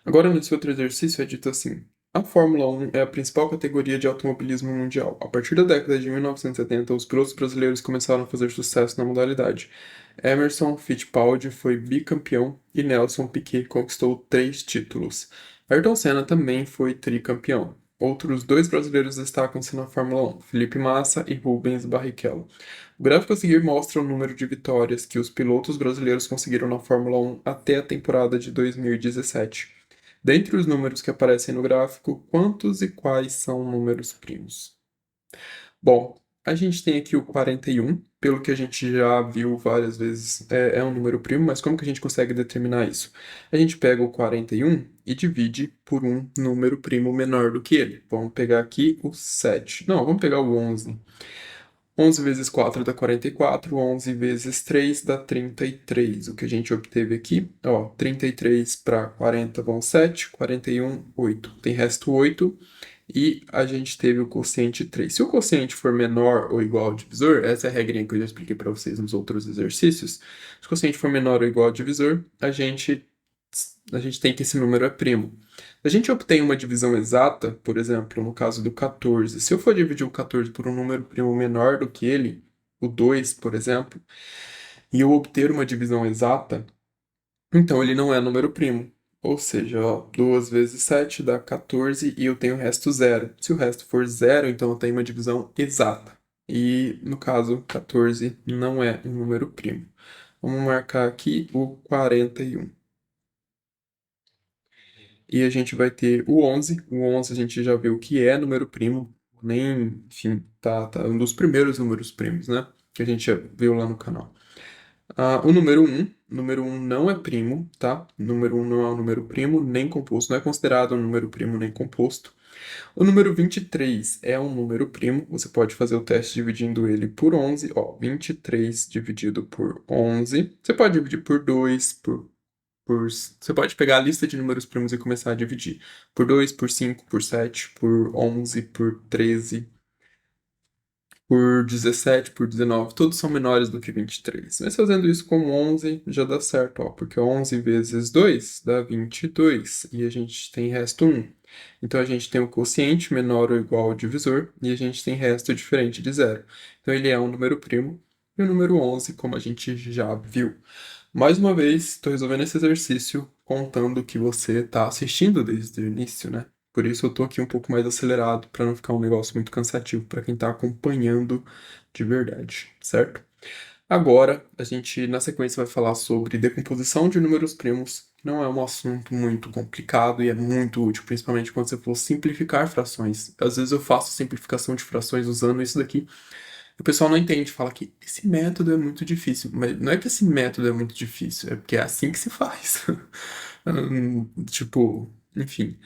Agora, nesse outro exercício, é dito assim: a Fórmula 1 é a principal categoria de automobilismo mundial. A partir da década de 1970, os pilotos brasileiros começaram a fazer sucesso na modalidade. Emerson Fittipaldi foi bicampeão e Nelson Piquet conquistou 3 títulos. Ayrton Senna também foi tricampeão. Outros 2 brasileiros destacam-se na Fórmula 1, Felipe Massa e Rubens Barrichello. O gráfico a seguir mostra o número de vitórias que os pilotos brasileiros conseguiram na Fórmula 1 até a temporada de 2017. Dentre os números que aparecem no gráfico, quantos e quais são números primos? Bom, a gente tem aqui o 41, pelo que a gente já viu várias vezes, é um número primo, mas como que a gente consegue determinar isso? A gente pega o 41 e divide por um número primo menor do que ele. Vamos pegar aqui o 7. Não, vamos pegar o 11. 11 vezes 4 dá 44, 11 vezes 3 dá 33. O que a gente obteve aqui, ó, 33 para 40 vão 7, 41, 8. Tem resto 8 e a gente teve o quociente 3. Se o quociente for menor ou igual ao divisor, essa é a regrinha que eu já expliquei para vocês nos outros exercícios. Se o quociente for menor ou igual ao divisor, a gente tem que esse número é primo. Se a gente obtém uma divisão exata, por exemplo, no caso do 14, se eu for dividir o 14 por um número primo menor do que ele, o 2, por exemplo, e eu obter uma divisão exata, então ele não é número primo. Ou seja, ó, 2 vezes 7 dá 14 e eu tenho o resto zero. Se o resto for zero, então eu tenho uma divisão exata. E no caso, 14 não é um número primo. Vamos marcar aqui o 41. E a gente vai ter o 11. O 11 a gente já viu que é número primo, nem, enfim, tá um dos primeiros números primos, né? Que a gente já viu lá no canal. O número 1. O número 1 não é primo, tá? O número 1 não é um número primo, nem composto. Não é considerado um número primo nem composto. O número 23 é um número primo. Você pode fazer o teste dividindo ele por 11. Ó, 23 dividido por 11. Você pode dividir por 2, você pode pegar a lista de números primos e começar a dividir. Por 2, por 5, por 7, por 11, por 13, por 17, por 19. Todos são menores do que 23. Mas fazendo isso com 11 já dá certo, ó, porque 11 vezes 2 dá 22. E a gente tem resto 1. Então a gente tem o quociente menor ou igual ao divisor e a gente tem resto diferente de zero. Então ele é um número primo. E o número 11, como a gente já viu. Mais uma vez, estou resolvendo esse exercício contando que você está assistindo desde o início, né? Por isso eu estou aqui um pouco mais acelerado para não ficar um negócio muito cansativo para quem está acompanhando de verdade, certo? Agora, a gente na sequência vai falar sobre decomposição de números primos, que não é um assunto muito complicado e é muito útil, principalmente quando você for simplificar frações. Às vezes eu faço simplificação de frações usando isso daqui. O pessoal não entende, fala que esse método é muito difícil. Mas não é que esse método é muito difícil, é porque é assim que se faz. Tipo, enfim.